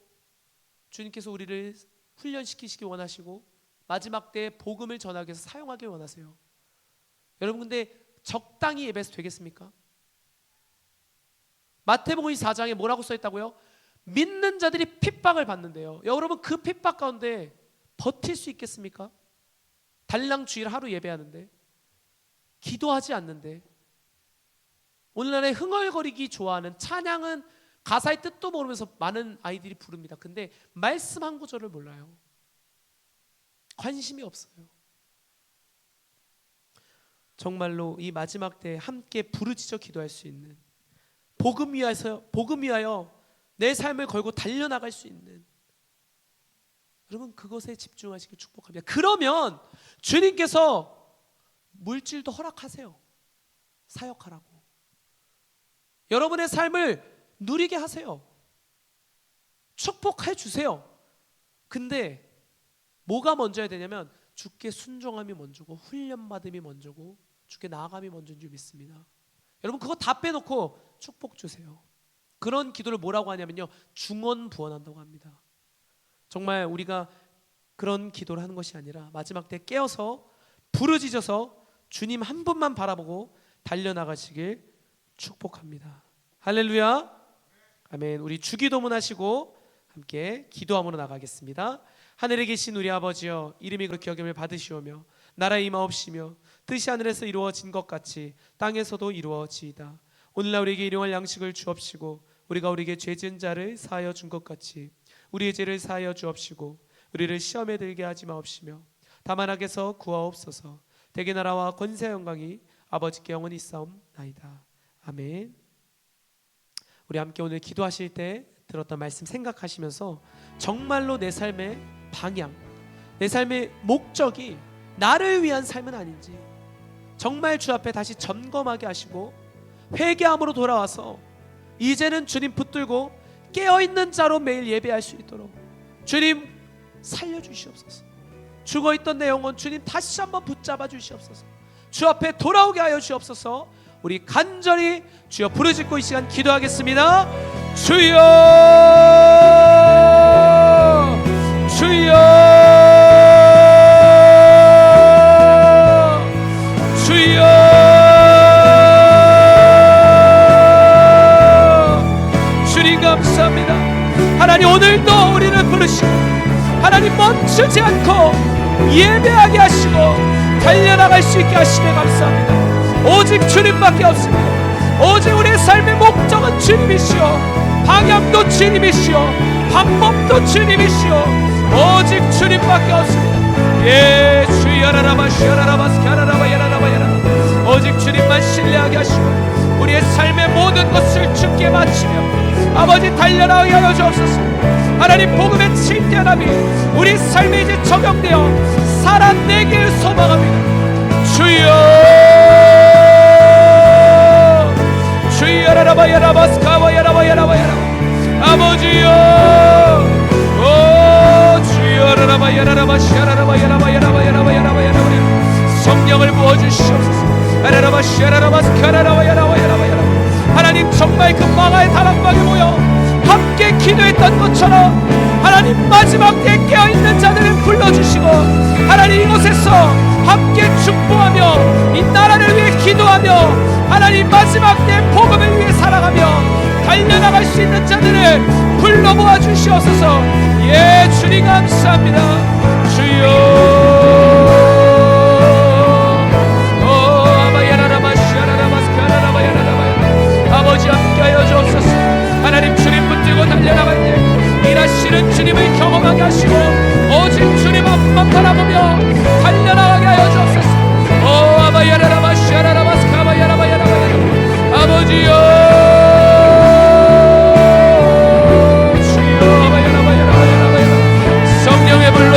주님께서 우리를 훈련시키시기 원하시고, 마지막 때에 복음을 전하기 위해서 사용하길 원하세요. 여러분 근데 적당히 예배해서 되겠습니까? 마태복음 4장에 뭐라고 써있다고요? 믿는 자들이 핍박을 받는데요. 여러분 그 핍박 가운데 버틸 수 있겠습니까? 달랑 주일 하루 예배하는데, 기도하지 않는데, 오늘날에 흥얼거리기 좋아하는, 찬양은 가사의 뜻도 모르면서 많은 아이들이 부릅니다. 근데 말씀 한 구절을 몰라요. 관심이 없어요. 정말로 이 마지막 때 함께 부르짖어 기도할 수 있는, 복음 위하여 내 삶을 걸고 달려나갈 수 있는, 여러분 그것에 집중하시길 축복합니다. 그러면 주님께서 물질도 허락하세요. 사역하라고. 여러분의 삶을 누리게 하세요. 축복해 주세요. 근데 뭐가 먼저야 되냐면 주께 순종함이 먼저고, 훈련받음이 먼저고, 주께 나아감이 먼저인 줄 믿습니다. 여러분 그거 다 빼놓고 축복 주세요. 그런 기도를 뭐라고 하냐면요, 중언부언한다고 합니다. 정말 우리가 그런 기도를 하는 것이 아니라 마지막 때 깨어서 부르짖어서 주님 한 분만 바라보고 달려나가시길 축복합니다. 할렐루야, 아멘. 우리 주기도문 하시고 함께 기도함으로 나가겠습니다. 하늘에 계신 우리 아버지여, 이름이 그렇게 여김을 받으시오며 나라의 임하옵시며 뜻이 하늘에서 이루어진 것 같이 땅에서도 이루어지이다. 오늘날 우리에게 일용할 양식을 주옵시고 우리가 우리에게 죄 지은 자를 사하여 준 것 같이 우리의 죄를 사하여 주옵시고 우리를 시험에 들게 하지 마옵시며 다만 악에서 구하옵소서. 대개 나라와 권세와 영광이 아버지께 영원히 있사옵나이다. 아멘. 우리 함께 오늘 기도하실 때 들었던 말씀 생각하시면서 정말로 내 삶의 방향, 내 삶의 목적이 나를 위한 삶은 아닌지 정말 주 앞에 다시 점검하게 하시고 회개함으로 돌아와서 이제는 주님 붙들고 깨어있는 자로 매일 예배할 수 있도록 주님 살려주시옵소서. 죽어있던 내 영혼 주님 다시 한번 붙잡아 주시옵소서. 주 앞에 돌아오게 하여 주옵소서. 우리 간절히 주여 부르짖고 이 시간 기도하겠습니다. 주여, 주여, 주여, 주님 감사합니다. 하나님 오늘도 우리를 부르시고 하나님 멈추지 않고 예배하게 하시고 달려나갈 수 있게 하시네 감사합니다. 오직 주님밖에 없습니다. 오직 우리의 삶의 목적은 주님이시오, 방향도 주님이시오, 방법도 주님이시오. 오직 주님밖에 없습니다. 예, 주여라라바시여라라바스카라라바야라라바야라. 오직 주님만 신뢰하게 하시고 우리의 삶의 모든 것을 주께 바치며 아버지 달려나가게 하여 주옵소서. 하나님 복음의 진리함이 우리 삶에 이제 적용되어 살아내길 소망합니다. 주여, 주여라라바야라바스카바야라바야라바야라. 아버지여, 오 주여라라바야라바시야라라바야라바야라바야라바야라바야라. 성령을 부어주시옵소서. 아라라바시야라라바스카라라바야라바야라바야라. 하나님 정말 그 망할 다락방에 모여 함께 기도했던 것처럼 하나님 마지막 때에 깨어있는 자들을 불러주시고 하나님 이곳에서 함께 축복하며 이 나라를 위해 기도하며 하나님 마지막 때에 복음을 위해 살아가며 달려나갈 수 있는 자들을 불러 모아 주시옵소서. 예, 주님 감사합니다. 주여, 아버지 함께하여 주옵소서. 하나님 주님 붙들고 달려나갈 때 일하시는 주님을 경험하게 하시고 오직 주님 앞만 바라보며 달려나가게 하여 주옵소서. 오 아바야라라바시아라라바스카바야라바야라바야라. 아버지여, 주여, 아바야라바야라바야라바야라. 성령의 불로,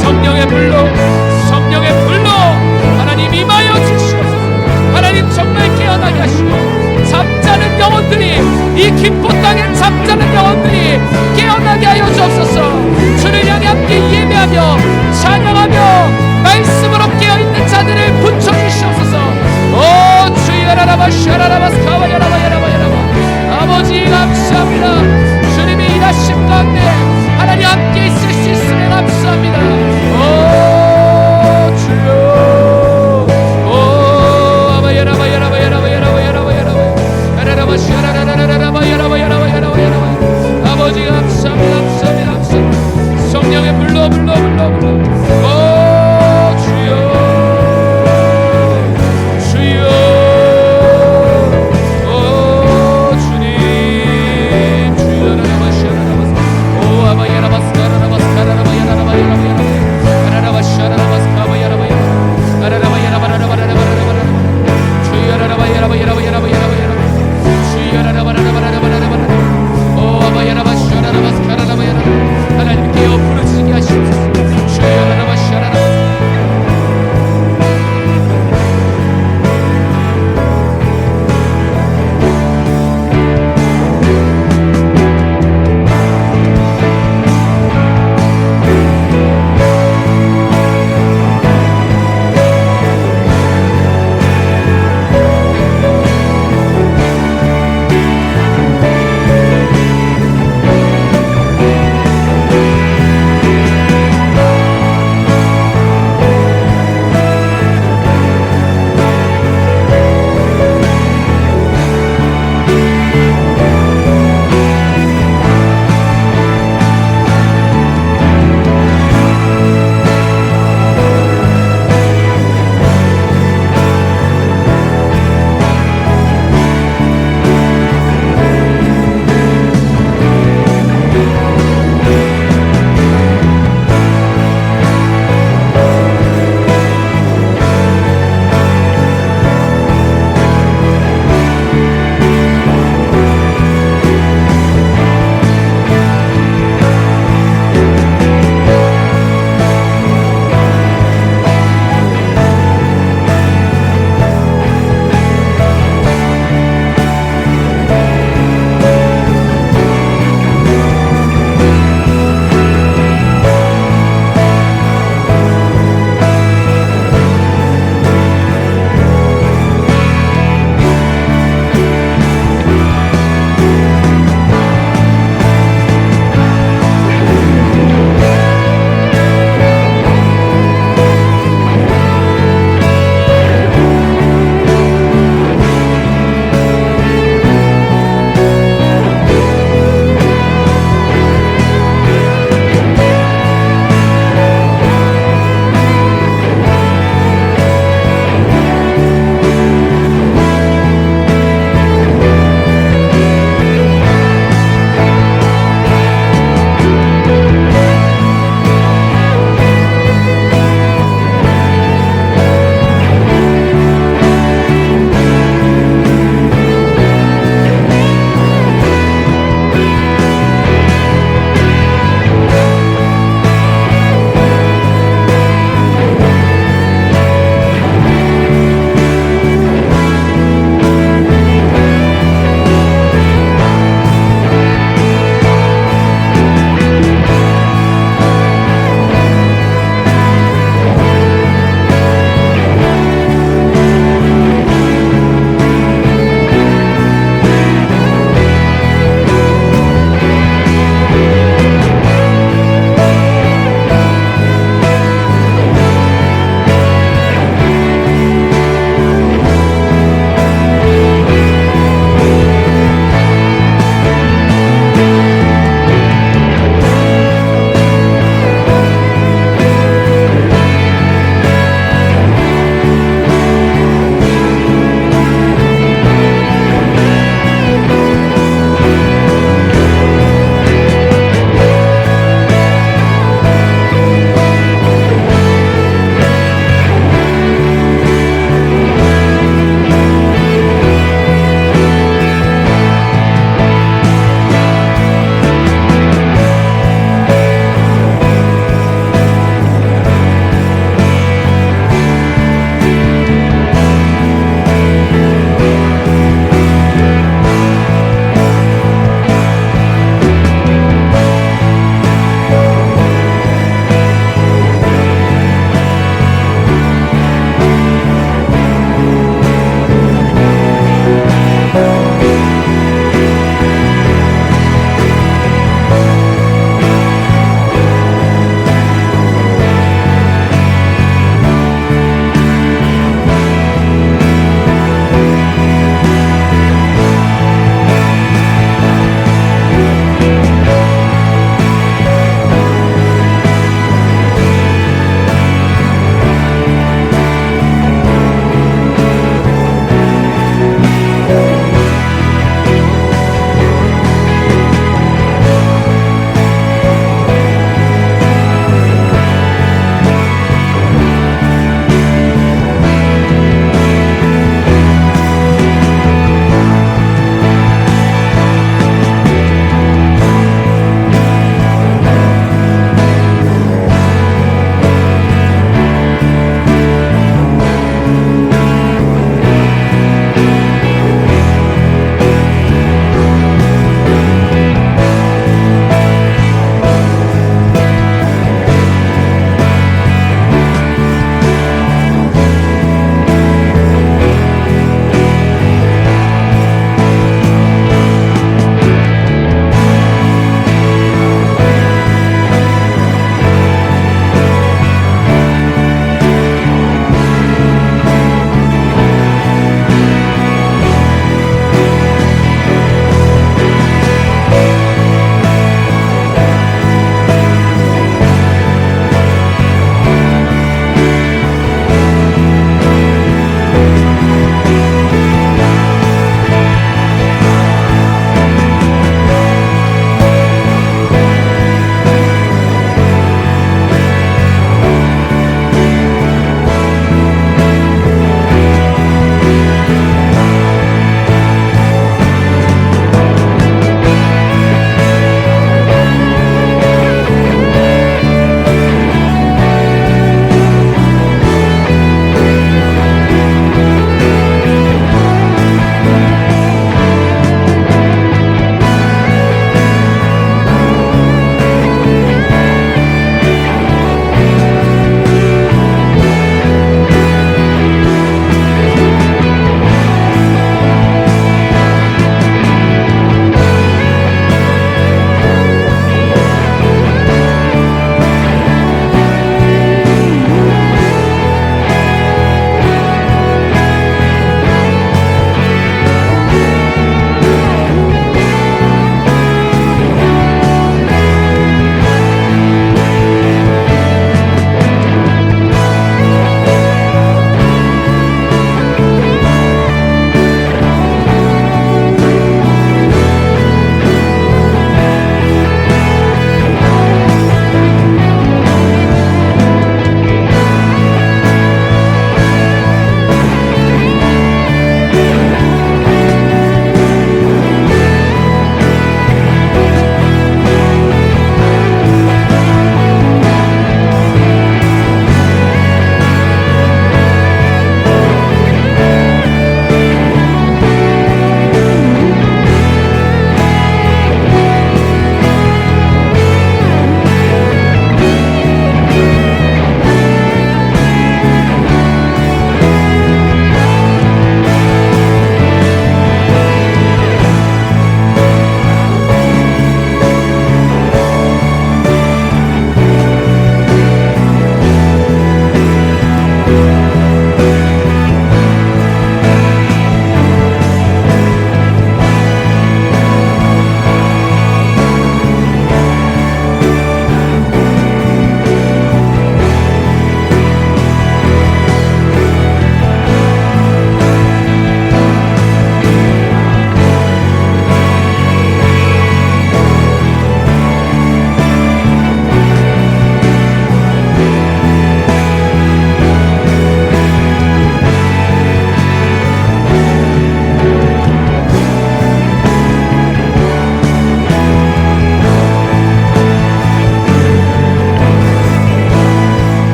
성령의 불로, 성령의 불로 하나님 임하여 주시옵소서. 하나님 정말 깨어나게 하시고 잠자는 영혼들이, 이 기쁜 땅에 잠자는 영혼들이 깨어나게 하여 주옵소서. 주를 향해 함께 예배하며 찬양하며 말씀으로 깨어있는 자들을 붙여주시옵소서. 오 주여라라바시아라라바스카바야라바야라바야라바. 아버지 감사합니다. 주님이 일하심 가운데 하나님 함께 있을 수 있음에 감사합니다. 오 주여,